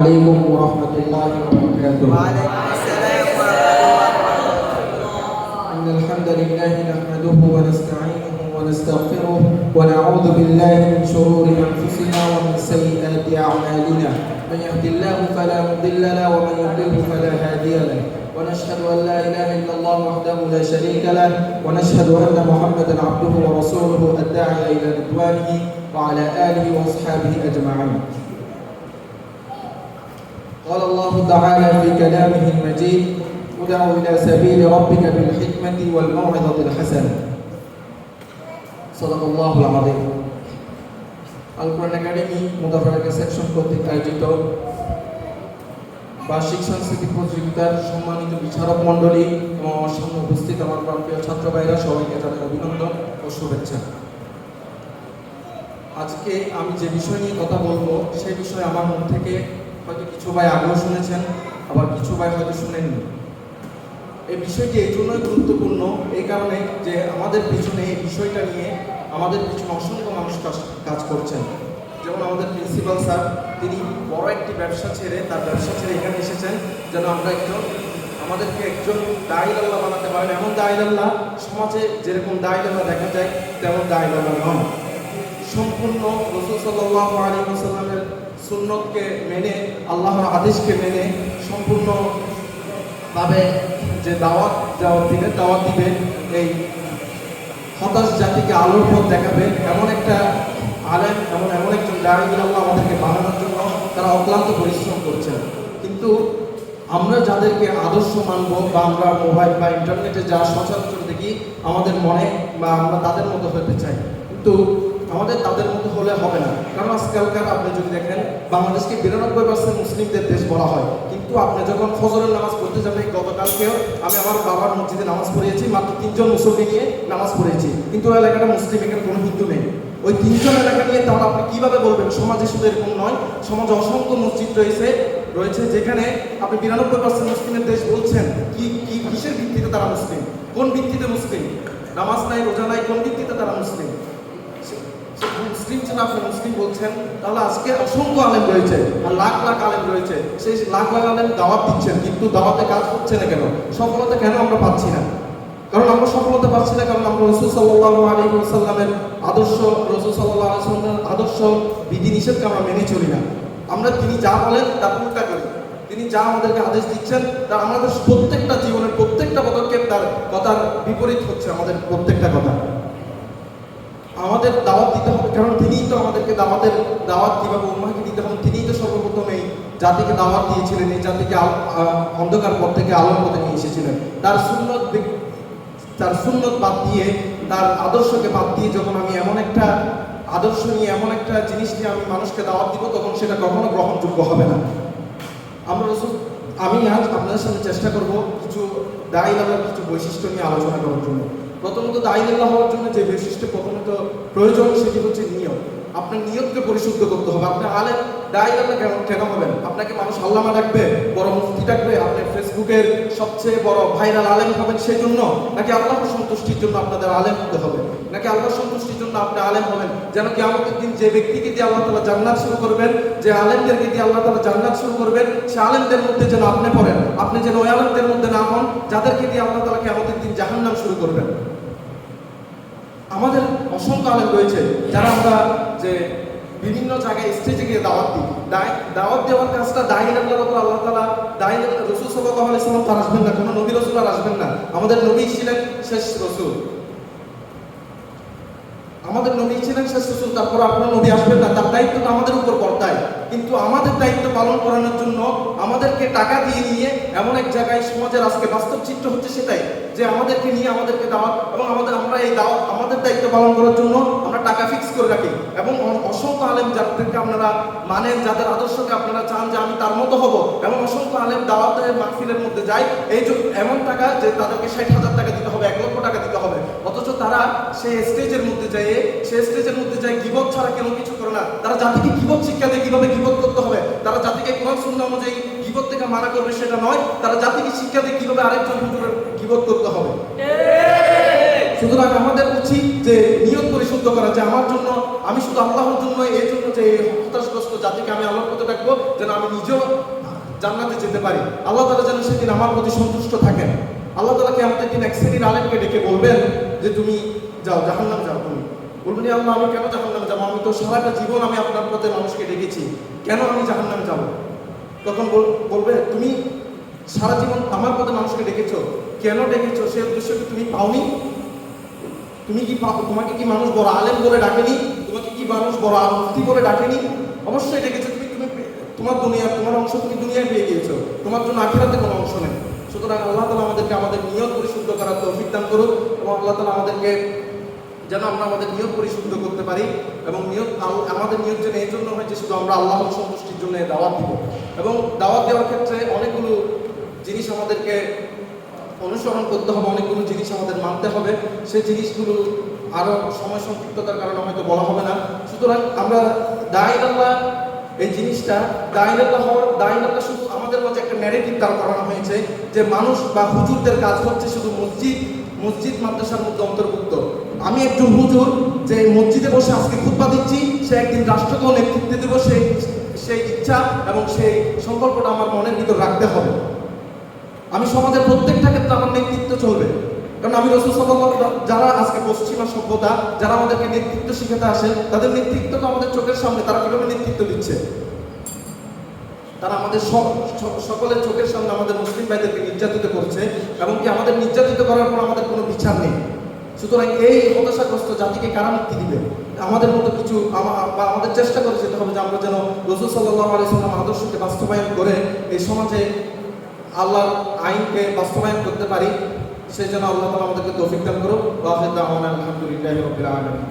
عليكم ورحمة الله وبركاته. وعليكم السلام ورحمة الله. إن الحمد لله نحمده ونستعينه ونستغفره ونعوذ بالله من شرور أنفسنا ومن سيئات أعمالنا. من يهد الله فلا مضل له ومن يضلل فلا هادي له. ونشهد أن لا إله إلا الله وحده لا شريك له ونشهد أن محمدا عبده ورسوله الداعي إلى رضوانه وعلى آله وأصحابه أجمعين. قال الله تعالى في كلامه المجيد ادع إلى سبيل ربك بالحكمة والموعظة الحسنة. صدق الله العظيم. আল কোরআন academy মুদাফারাকা section কর্তৃক আয়োজিত বার্ষিক সাংস্কৃতিক প্রতিযোগিতার সম্মানিত বিচারক মণ্ডলী এবং আমার সামনে উপস্থিত আমার প্রিয় ছাত্র ভাইরা সবাইকে জানাই অভিনন্দন ও শুভেচ্ছা। আজকে আমি যে বিষয় নিয়ে কথা বলবো সেই বিষয়ে আমার মন থেকে হয়তো কিছু ভাই আগেও শুনেছেন, আবার কিছু ভাই হয়তো শুনেননি। এই বিষয়টি এই জন্যই গুরুত্বপূর্ণ এই কারণে যে আমাদের পিছনে এই বিষয়টা নিয়ে আমাদের পিছনে অসংখ্য মানুষ কাজ করছেন। যেমন আমাদের প্রিন্সিপাল স্যার, তিনি বড় একটি ব্যবসা ছেড়ে এখানে এসেছেন যেন আমরা আমাদেরকে একজন দাঈ আল্লাহ বানাতে পারেন। এমন দাঈ আল্লাহ সমাজে যেরকম দাঈ আল্লাহ দেখা যায় তেমন দাঈ আল্লাহ নন। সম্পূর্ণ রাসূল সাল্লাল্লাহু আলাইহি ওয়াসাল্লামের সুন্নতকে মেনে, আল্লাহর আদেশকে মেনে সম্পূর্ণভাবে যে দাওয়াত দিবে, এই হতাশ জাতিকে আলোর পথ দেখাবে, এমন একটা আলেম, এমন একজন দাঈ আল্লাহ আমাদেরকে বানানোর জন্য তারা অক্লান্ত পরিশ্রম করছেন। কিন্তু আমরা যাদেরকে আদর্শ মানব বা আমরা মোবাইল বা ইন্টারনেটে যা সচরাচর দেখি আমাদের মনে বা আমরা তাদের মতো হতে চাই, কিন্তু আমাদের তাদের মতো হলে হবে না। কারণ আজকালকার আপনি যদি দেখেন বাংলাদেশকে 92% মুসলিমদের দেশ বলা হয়, কিন্তু আপনি যখন ফজরের নামাজ পড়তে যাবেন, গতকালকেও আমি আমার বাবার মসজিদে নামাজ পড়িয়েছি, মাত্র 3 জন মুসল্লি নিয়ে নামাজ পড়িয়েছি, কিন্তু ওই এলাকাটা মুসলিম, এখানে কোনো হিন্দু নেই। ওই 3 জন এলাকা নিয়ে তাহলে আপনি কীভাবে বলবেন? সমাজে শুধু এরকম নয়, সমাজে অসংখ্য মসজিদ রয়েছে যেখানে আপনি 92% মুসলিমের দেশ বলছেন। কিসের ভিত্তিতে তারা মুসলিম? কোন ভিত্তিতে মুসলিম? নামাজ নাই, রোজা নাই, কোন ভিত্তিতে তারা মুসলিম? মুসলিম ছিল আপনি মুসলিম বলছেন। তাহলে আজকে অসংখ্য আলেম রয়েছে আর লাখ লাখ আলেম রয়েছে, সেই লাখ লাখ আলেম দাওয়াত দিচ্ছেন, কিন্তু দাওয়াতে কাজ হচ্ছে না কেন? সফলতা কেন আমরা পাচ্ছি না? কারণ আমরা সফলতা পাচ্ছি না কারণ আমরা রাসূল সাল্লাল্লাহু আলাইহি ওয়াসাল্লামের আদর্শ বিধিনিষেধকে আমরা মেনে চলি না। আমরা তিনি যা বলেন তার উল্টা করি। তিনি যা আমাদেরকে আদেশ দিচ্ছেন তা আমাদের প্রত্যেকটা জীবনের প্রত্যেকটা পদক্ষেপ তার কথার বিপরীত হচ্ছে। আমাদের প্রত্যেকটা কথা আমাদের দাওয়াত দিতে হবে, কারণ তিনিই তো আমাদেরকে দাওয়াত কীভাবে উম্মাহকে দিতে হবে, তিনিই তো সর্বপ্রথম এই জাতিকে দাওয়াত দিয়েছিলেন, এই জাতিকে অন্ধকার পথ থেকে আলোর পথে নিয়ে এসেছিলেন। তার সুন্নত বাদ দিয়ে, তার আদর্শকে বাদ দিয়ে যখন আমি এমন একটা আদর্শ নিয়ে, এমন একটা জিনিস নিয়ে আমি মানুষকে দাওয়াত দিব, তখন সেটা কখনো গ্রহণযোগ্য হবে না। আমি আজ আপনাদের সাথে চেষ্টা করব কিছু দাঈ আল্লাহর কিছু বৈশিষ্ট্য নিয়ে আলোচনা করার জন্য। প্রথমত দাঈ আল্লাহ হওয়ার জন্য যে বৈশিষ্ট্য প্রথমত প্রয়োজন সেটি হচ্ছে নিয়ত। আপনার নিয়তকে পরিশুদ্ধ করতে হবে। আপনি আলেম দাঈ আল্লাহ কেন হবেন? আপনাকে মানুষ আল্লামা ডাকবে, বড় মুফতি ডাকবে, আপনি ফেসবুকের সবচেয়ে বড় ভাইরাল আলেম হবেন সেই জন্য? নাকি আল্লাহর সন্তুষ্টির জন্য আপনাদের আলেম হতে হবে? নাকি আল্লাহর সন্তুষ্টির জন্য আপনি আলেম হবেন যেন কিয়ামতের দিন যে ব্যক্তিকে দিয়ে আল্লাহ তাআলা জান্নাত শুরু করবেন, যে আলেমদেরকে দিয়ে আল্লাহ তাআলা জান্নাত শুরু করবেন, সে আলেমদের মধ্যে যেন আপনি পড়েন, আপনি যেন ওই আলেমদের মধ্যে না হন যাদেরকে দিয়ে আল্লাহ তাআলা কিয়ামতের দিন জাহান্নাম শুরু করবেন। আমাদের অসংখ্য আলেম রয়েছে যারা আমরা যে বিভিন্ন জায়গায় স্টেজে গিয়ে দাওয়াত দিই। দাওয়াত দেওয়ার কাজটা দাঈ আল্লাহর উপর আল্লাহ তাআলা রাসূল সাল্লাল্লাহু আলাইহি ওয়াসাল্লাম তার আসবেন না, কোনো নবী রাসূল আর আসবেন না। আমাদের নবী ছিলেন শেষ রাসূল, তারপর আপনার নবী আসবেন না, তার দায়িত্বটা আমাদের উপর বর্তায়। কিন্তু আমাদের দায়িত্ব পালন করানোর জন্য আমাদেরকে টাকা দিয়ে নিয়ে এমন এক জায়গায় সমাজের আজকে বাস্তব চিত্র হচ্ছে সেটাই, যে আমাদেরকে নিয়ে আমাদেরকে দাওয়াত, এবং আমরা এই দাওয়াত আমাদের দায়িত্ব পালন করার জন্য আমরা টাকা ফিক্স করে রাখি। এবং অসংখ্য আলেম যাদেরকে আপনারা মানেন, যাদের আদর্শকে আপনারা চান যে আমি তার মতো হব, এবং অসংখ্য আলেম দাওয়াতের মাহফিলের মধ্যে যায় এই যে এমন টাকা যে তাদেরকে 60,000 টাকা দিতে হবে, 1 লক্ষ টাকা দিতে হবে, অথচ তারা সেই স্টেজের মধ্যে যায় গীবত ছাড়া কেন কিছু করে না। তারা জাতিকে গীবত শিক্ষা দেয়, কিভাবে গীবত করতে হবে। তারা জাতিকে কোরআন সুন্নাহ অনুযায়ী গীবত থেকে মানা করবে সেটা নয়, তারা জাতিকে শিক্ষা দেয় কিভাবে আরেকজন হুজুরের গীবত করতে হবে। সুতরাং আমাদের উচিত যে নিয়ত পরিশুদ্ধ করা, যে আমার জন্য, আমি শুধু আল্লাহর জন্য, এই জন্য যে এই হতাশগ্রস্ত জাতিকে আমি আল্লাহর পথে ডাকবো, যেন আমি নিজেও জান্নাতে যেতে পারি। আল্লাহ তাআলা যেন সেদিন আমার প্রতি সন্তুষ্ট থাকেন। আল্লাহ তাআলা কিয়ামতের দিন এক শ্রেণীর আলেমকে ডেকে বলবেন যে তুমি যাও, জাহান্নামে যাও। তুমি বলবেন, ইয়া আল্লাহ, আমি কেন জাহান্নামে যাবো? আমি তো সারাটা জীবন আমি আপনার পথে মানুষকে ডেকেছি, কেন আমি জাহান্নামে যাবো? তখন বলবে, তুমি সারা জীবন আমার পথে মানুষকে ডেকেছো, কেন ডেকেছো? সে উদ্দেশ্য কি তুমি পাওনি? তুমি কি তোমাকে কি মানুষ বড় আলেম বলে ডাকেনি? তোমাকে কি মানুষ বড় মুফতি বলে ডাকেনি? অবশ্যই ডেকেছে। তুমি তুমি তোমার তোমার অংশ তুমি দুনিয়ায় পেয়ে গিয়েছো, তোমার জন্য আখিরাতে কোনো অংশ নেই। সুতরাং আল্লাহ তাআলা আমাদেরকে আমাদের নিয়ত পরিশুদ্ধ করার তৌফিক দান করুক, এবং আল্লাহ তাআলা আমাদেরকে যেন আমরা আমাদের নিয়ত পরিশুদ্ধ করতে পারি, এবং আমাদের নিয়ত যেন এই জন্য হয় যে শুধু আমরা আল্লাহর সন্তুষ্টির জন্য দাওয়াত দিব। এবং দাওয়াত দেওয়ার ক্ষেত্রে অনেকগুলো জিনিস আমাদেরকে অনুসরণ করতে হবে, অনেকগুলো জিনিস আমাদের মানতে হবে। সেই জিনিসগুলো আরও সময় সংক্ষিপ্ততার কারণে হয়তো বলা হবে না। সুতরাং আমরা দাঈ-আল্লাহ, এই জিনিসটা দাঈ-আল্লাহ হওয়ার, দাঈ-আল্লাহ শুধু আমাদের মাঝে একটা ন্যারেটিভ দাঁড় করানো হয়েছে যে মানুষ বা হুজুরদের কাজ হচ্ছে শুধু মসজিদ মাদ্রাসার মধ্যে অন্তর্ভুক্ত। আমি একজন হুজুর যে মসজিদে বসে আজকে খুতবা দিচ্ছি, সে একদিন রাষ্ট্রকেও নেতৃত্ব দেব, সেই ইচ্ছা এবং সেই সংকল্পটা আমার মনের ভিতর রাখতে হবে। আমি সমাজের প্রত্যেকটা ক্ষেত্রে আমার নেতৃত্ব চলবে, কারণ আমি রাসূল সাল্লাল্লাহু আলাইহি ওয়াসাল্লাম, যারা আজকে পশ্চিমা সভ্যতা, যারা আমাদেরকে নেতৃত্ব শিখাতে আসেন, তাদের নেতৃত্ব তো আমাদের চোখের সামনে। তারা কিভাবে নেতৃত্ব দিচ্ছে? তারা আমাদের সকলের চোখের সামনে আমাদের মুসলিম ভাইদেরকে নির্যাতিত করছে, এবং কি আমাদের নির্যাতিত করার পর আমাদের কোনো বিচার নেই। সুতরাং এই হতাশাগ্রস্ত জাতিকে কারা মুক্তি দিবে? আমাদের মতো কিছু আমাদের চেষ্টা করে যেতে হবে যে আমরা যেন রাসূল সাল্লাল্লাহু আলাইহি ওয়াসাল্লাম আদর্শকে বাস্তবায়ন করে এই সমাজে আল্লাহর আইনকে বাস্তবায়ন করতে পারি। সেই জন্য আল্লাহ তাআলা আমাদেরকে তৌফিক দান করুন। ওয়া আখিরু দাওয়ানা আলহামদুলিল্লাহি রাব্বিল আলামিন।